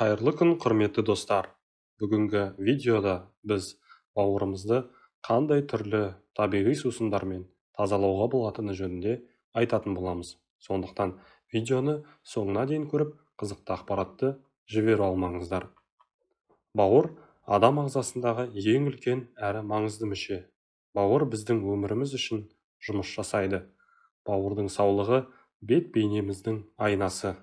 Қайырлы күн, құрметті достар. Бүгінгі видеода біз бауырымызды қандай түрлі табиғи сусындармен тазалауға болатыны жөнінде айтатын боламыз. Сондықтан видеоны соңына дейін көріп, қызықты ақпаратты жіберіп алмаңыздар. Бауыр адам ағзасындағы ең үлкен әрі маңызды мүше. Бауыр біздің өміріміз үшін жұмыс жасайды. Бауырдың саулығы бет бейнеміздің айнасы.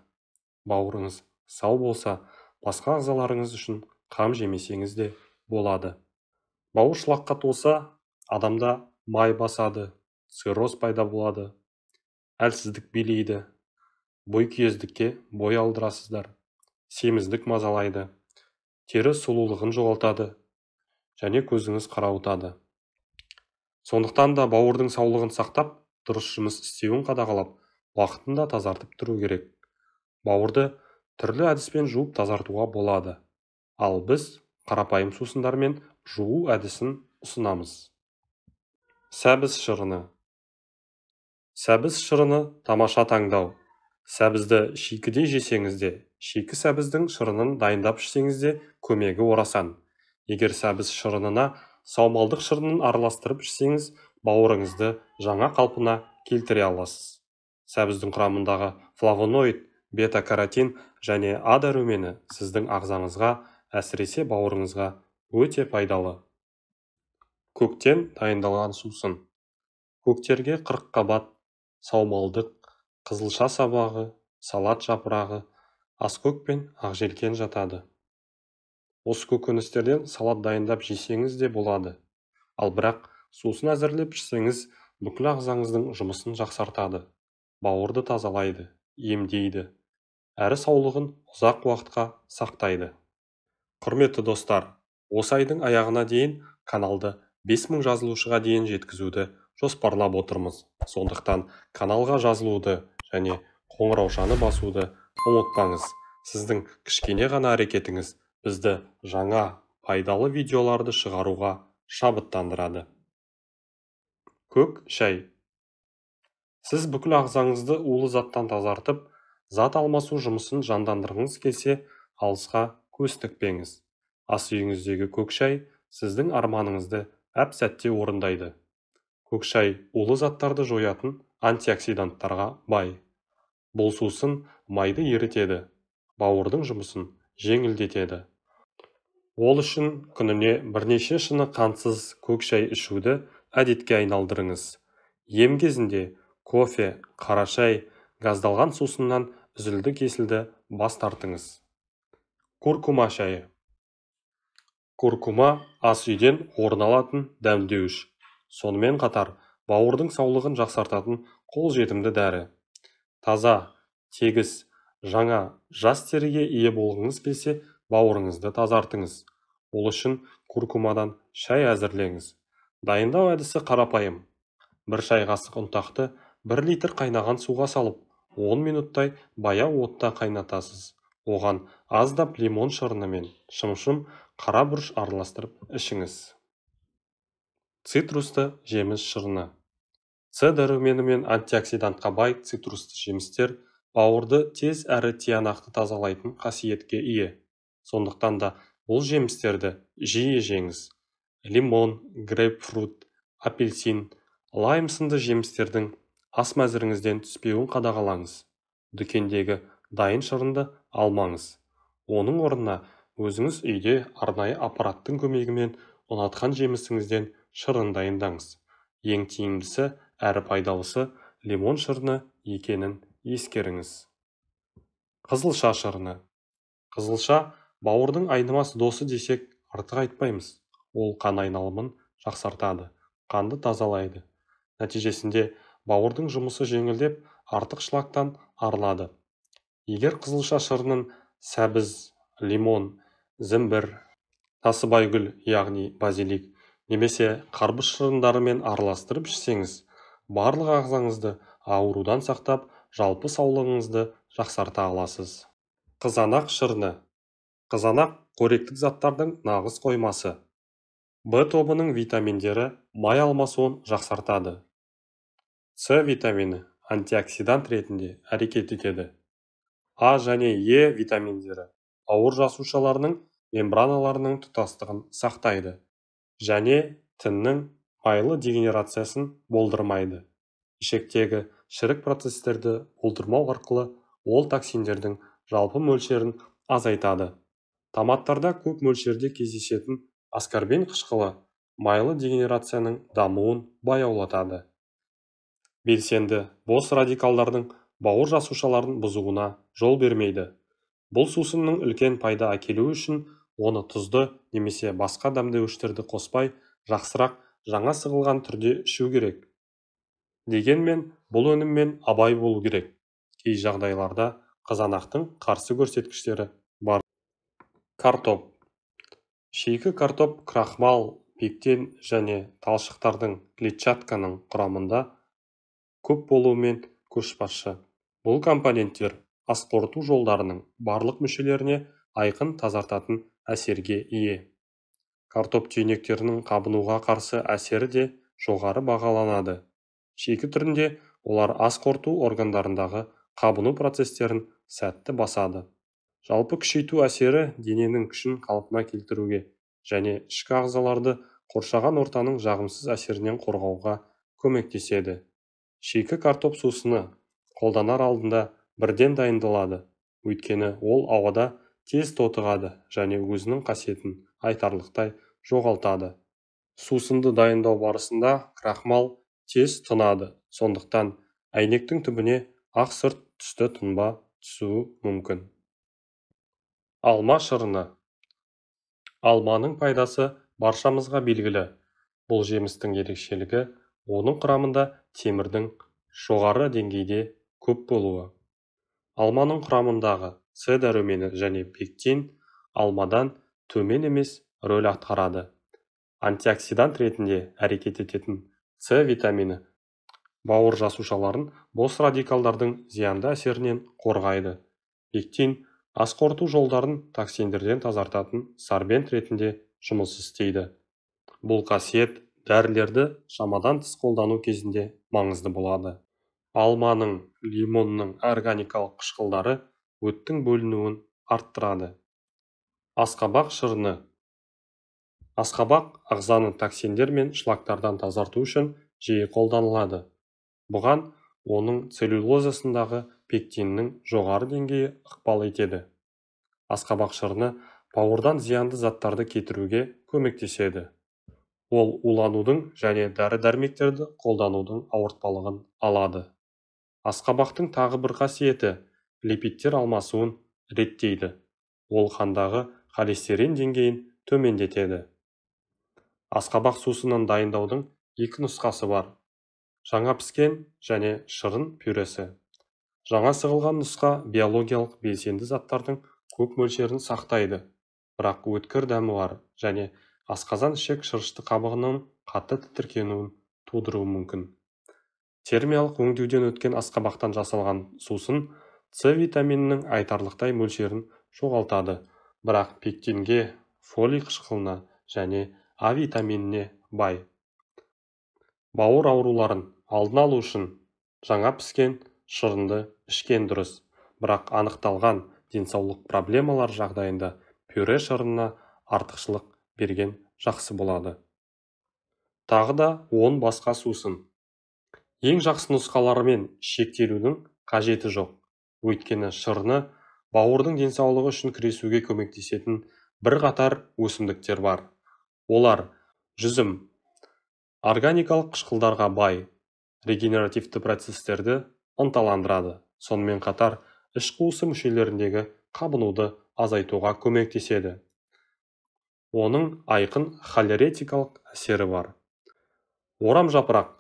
Бауырыңыз сау болса, басқа ағзаларыңыз үшін қам жемесеңіз де болады. Бауыр шылаққа толса, адамда май басады, цирроз пайда болады, әлсіздік билейді, бойкүйездікке бой алдырасыздар, семіздік мазалайды, тері сұлулығын жоғалтады және көзіңіз қарауытады. Сондықтан да бауырдың саулығын сақтап, дұрыс жұмыс істеуін қадағалап, уақытында тазартып тұру керек. Бауырды түрлі әдіспен жуып тазартуға болады. Ал біз қарапайым сусындармен жуу әдісін ұсынамыз. Сәбіз шырыны. Сәбіз шырыны тамаша таңдау. Сәбізді шикідей жесеңіз де, шикі сәбіздің шырынын дайындап ішсеңіз де көмегі орасан. Егер сәбіз шырынына саумалдық шырынын араластырып ішсеңіз, бауырыңызды жаңа қалпына келтіре аласыз. Сәбіздің құрамындағы флавоноид, бета-каротин және А дәрумені сіздің ағзаңызға, әсіресе бауырыңызға өте пайдалы. Көктен дайындалған сусын. Көктерге қырыққабат, саумалдық, қызылша сабағы, салат жапырағы, аскөк пен ақжелкен жатады. Осы көкөністерден салат дайындап жесеңіз де болады. Ал бірақ сусын әзірлеп ішсеңіз, бүкіл ағзаңыздың жұмысын жақсартады. Бауырды тазалайды, емдейді, әрі саулығын ұзақ уақытқа сақтайды. Құрметті достар, осы айдың аяғына дейін каналды 5000 жазылушыға дейін жеткізуді жоспарлап отырмыз. Сондықтан каналға жазылуды және қоңыраушаны басуды ұмытпаңыз. Сіздің кішкене ғана әрекетіңіз бізді жаңа пайдалы видеоларды шығаруға шабыттандырады. Көк шай. Сіз бүкіл ағзаңызды улы заттан тазартып, зат алмасу жұмысын жандандырғыңыз келсе, алысқа көз тікпеңіз. Ас үйіңіздегі көк шай сіздің арманыңызды әп-сәтте орындайды. Көк шай улы заттарды жоятын антиоксиданттарға бай. Бұл сусын майды ерітеді, бауырдың жұмысын жеңілдетеді. Ол үшін күніне бірнеше шыны қантсыз көк шай ішуді әдетке айналдырыңыз. Ем кезінде кофе, қара шай, газдалған сусыннан үзілді-кесілді бас тартыңыз. Куркума шайы. Куркума ас үйден орын алатын дәмдеуіш. Сонымен қатар бауырдың саулығын жақсартатын қолжетімді дәрі. Таза, тегіс, жаңа, жас теріге ие болғыңыз келсе, бауырыңызды тазартыңыз. Ол үшін куркумадан шай әзірлеңіз. Дайындау әдісі қарапайым. 1 шай қасық ұнтақты 1 литр қайнаған суға салып, 10 минуттай баяу отта қайнатасыз. Оған аздап лимон шырыны мен шымшым, қара бұрыш араластырып ішіңіз. Цитрусты жеміс шырыны. С дәрумені мен антиоксидантқа бай цитрусты жемістер бауырды тез әрі тиянақты тазалайтын қасиетке ие. Сондықтан да бұл жемістерді жиі жеңіз. Лимон, грейпфрут, апельсин, лайм сынды жемістердің ас мәзіріңізден түспеуін қадағалаңыз. Дүкендегі дайын шырынды алмаңыз. Оның орнына өзіңіз үйде арнайы аппараттың көмегімен ұнатқан жемісіңізден шырын дайындаңыз. Ең тиімдісі әрі пайдалысы лимон шырыны екенін ескеріңіз. Қызылша шырыны. Қызылша бауырдың айнымас досы десек артық айтпаймыз. Ол қан айналымын жақсартады, қанды тазалайды. Нәтижесінде бауырдың жұмысы жеңілдеп, артық шлактан арылады. Егер қызылша шырынын сәбіз, лимон, зімбір, насыбайгүл, яғни базилик, немесе қарбыз шырындарымен араластырып ішсеңіз, барлық ағзаңызды аурудан сақтап, жалпы саулығыңызды жақсарта аласыз. Қызанақ шырыны. Қызанақ қоректік заттардың нағыз қоймасы. В тобының витаминдері май алмасуын жақсартады. С витамині антиоксидант ретінде әрекет етеді. А және Е витаминдері бауыр жасушаларының мембраналарының тұтастығын сақтайды және тіннің майлы дегенерациясын болдырмайды. Ішектегі шірік процестерді болдырмау арқылы ол токсиндердің жалпы мөлшерін азайтады. Томаттарда көп мөлшерде кездесетін аскорбин қышқылы майлы дегенерацияның дамуын баяулатады. Белсенді бос радикалдардың бауыр жасушаларын бұзуына жол бермейді. Бұл сусынның үлкен пайда әкелуі үшін оны тұзды немесе басқа дәмдеуіштерді қоспай, жақсырақ жаңа сығылған түрде ішу керек. Дегенмен, бұл өніммен абай болу керек. Кей жағдайларда қызанақтың қарсы көрсеткіштері бар. Картоп. Шейкі картоп крахмал, пектин және талшықтардың клетчатканың құрамында көп болуымен көшбасшы. Бұл компоненттер асқорыту жолдарының барлық мүшелеріне айқын тазартатын әсерге ие. Картоп түйнектерінің қабынуға қарсы әсері де жоғары бағаланады. Шейкі түрінде олар асқорыту органдарындағы қабыну процестерін сәтті басады. Жалпы күшейту әсері дененің күшін қалпына келтіруге және ішкі ағзаларды қоршаған ортаның жағымсыз әсерінен қорғауға көмектеседі. Шейкі картоп сусыны қолданар алдында бірден дайындалады, өйткені ол ауада тез тотығады және өзінің қасиетін айтарлықтай жоғалтады. Сусынды дайындау барысында крахмал тез тұнады, сондықтан әйнектің түбіне ақсырт түсті тұнба түсуі мүмкін. Алма шырыны. Алманың пайдасы баршамызға белгілі. Бұл жемістің ерекшелігі оның құрамында темірдің жоғары деңгейде көп болуы. Алманың құрамындағы С дәрумені және пектин алмадан төмен емес рөл атқарады. Антиоксидант ретінде әрекет ететін С витамині бауыр жасушаларын бос радикалдардың зиянды әсерінен қорғайды. Пектин асқорыту жолдарын токсиндерден тазартатын сорбент ретінде жұмыс істейді. Бұл қасиет дәрілерді шамадан тыс қолдану кезінде маңызды болады. Алманың, лимонның органикалық қышқылдары өттің бөлінуін арттырады. Асқабақ шырыны. Асқабақ ағзаны токсиндер мен шлактардан тазарту үшін жиі қолданылады. Бұған оның целлюлозасындағы пектиннің жоғары деңгейі ықпал етеді. Асқабақ шырыны бауырдан зиянды заттарды кетіруге көмектеседі. Ол уланудың және дәрі-дәрмектерді қолданудың ауыртпалығын алады. Асқабақтың тағы бір қасиеті липидтер алмасуын реттейді. Ол қандағы холестерин деңгейін төмендетеді. Асқабақ сусынын дайындаудың екі нұсқасы бар. Жаңа піскен және шырын пюресі. Жаңа сығылған нұсқа биологиялық белсенді заттардың көп мөлшерін сақтайды, бірақ өткір дәмі бар және асқазан ішек шырышты қабығының қатты тітіркенуін тудыруы мүмкін. Термиялық өңдеуден өткен асқабақтан жасалған сусын С витаминінің айтарлықтай мөлшерін жоғалтады, бірақ пектинге, фолий қышқылына және А витаминіне бай. Бауыр ауруларын алдын алу үшін жаңа піскен шырынды ішкен дұрыс, бірақ анықталған денсаулық проблемалар жағдайында пюре шырынына артықшылық берген жақсы болады. Тағы да 10 басқа сусын. Ең жақсы нұсқаларымен шектелудің қажеті жоқ. Өйткені шырыны бауырдың денсаулығы үшін күресуге көмектесетін бір қатар өсімдіктер бар. Олар жүзім, органикалық қышқылдарға бай, регенеративті процестерді ынталандырады. Сонымен қатар іш қуысы мүшелеріндегі қабынуды азайтуға көмектеседі. Оның айқын холеретикалық әсері бар. Орам жапырақ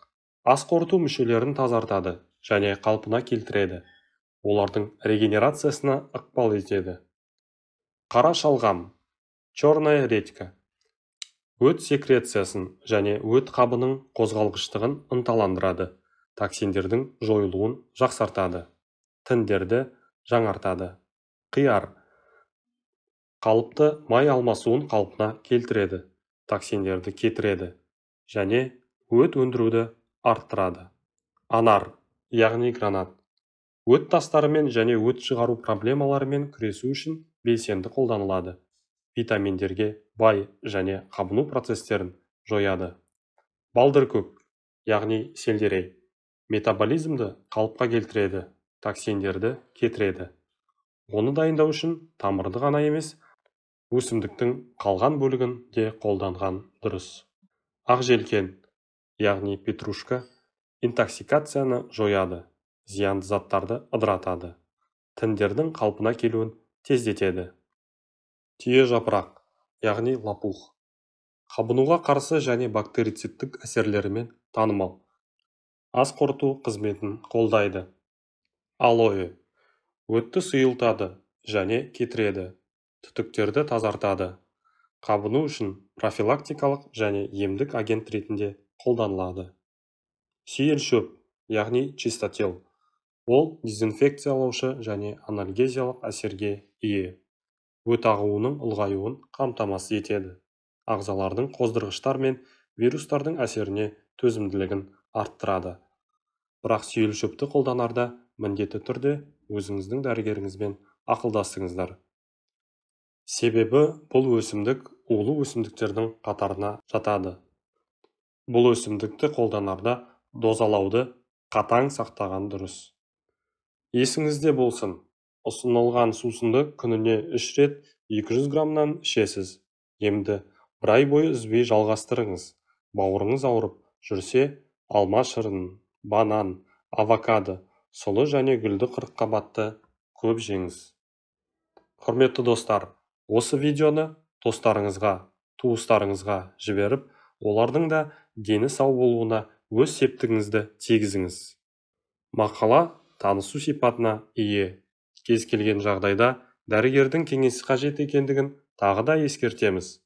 асқорыту мүшелерін тазартады және қалпына келтіреді. Олардың регенерациясына ықпал етеді. Қара шалғам, черная редька, өт секрециясын және өт қабының қозғалғыштығын ынталандырады. Токсиндердің жойылуын жақсартады. Тіндерді жаңартады. Қияр қалыпты май алмасуын қалпына келтіреді. Токсиндерді кетіреді және өт өндіруді арттырады. Анар, яғни гранат, Өт тастарымен және өт шығару проблемаларымен күресу үшін белсенді қолданылады. Витаминдерге бай және қабыну процестерін жояды. Балдыркөк, яғни сельдерей, метаболизмді қалыпқа келтіреді, токсиндерді кетіреді. Оны дайындау үшін тамырды ғана емес, өсімдіктің қалған бөлігін де қолданған дұрыс. Ақжелкен, яғни петрушка, интоксикацияны жояды, зиянды заттарды ыдыратады, тіндердің қалпына келуін тездетеді. Түйе жапырақ, яғни лопух, қабынуға қарсы және бактерицидтік әсерлерімен танымал. Ас қорыту қызметін қолдайды. Алоэ, өтті сұйылтады және кетіреді, түтіктерді тазартады. Қабыну үшін профилактикалық және емдік агент ретінде қолданылады. Сүйел шөп, яғни чистотел, ол дезинфекциялаушы және анальгезиялық әсерге ие. Өт ағуының ұлғаюын қамтамасыз етеді. Ағзалардың қоздырғыштар мен вирустардың әсеріне төзімділігін арттырады. Бірақ сүйел шөпті қолданарда міндетті түрде өзіңіздің дәрігеріңізбен ақылдасыңыздар. Себебі бұл өсімдік улы өсімдіктердің қатарына жатады. Бұл өсімдікті қолданарда дозалауды қатаң сақтаған дұрыс. Есіңізде болсын, ұсынылған сусынды күніне 3 рет 200 граммнан ішесіз. Емді бір ай бойы үзбей жалғастырыңыз. Бауырыңыз ауырып жүрсе, алма шырынын, банан, авокадо, сұлы және гүлді қырыққабатты көп жеңіз. Құрметті достар, осы видеоны достарыңызға, туыстарыңызға жіберіп, олардың да дені сау болуына өз септігіңізді тигізіңіз. Мақала танысу сипатына ие. Кез келген жағдайда дәрігердің кеңесі қажет екендігін тағы да ескертеміз.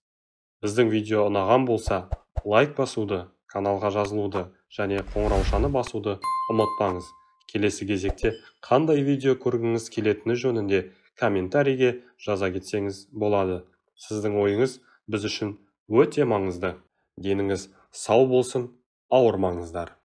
Біздің видео ұнаған болса, лайк басуды, каналға жазылуды және қоңыраушаны басуды ұмытпаңыз. Келесі кезекте қандай видео көргіңіз келетіні жөнінде комментарийге жаза кетсеңіз болады. Сіздің ойыңыз біз үшін өте маңызды. Деніңіз сау болсын, ауырмаңыздар.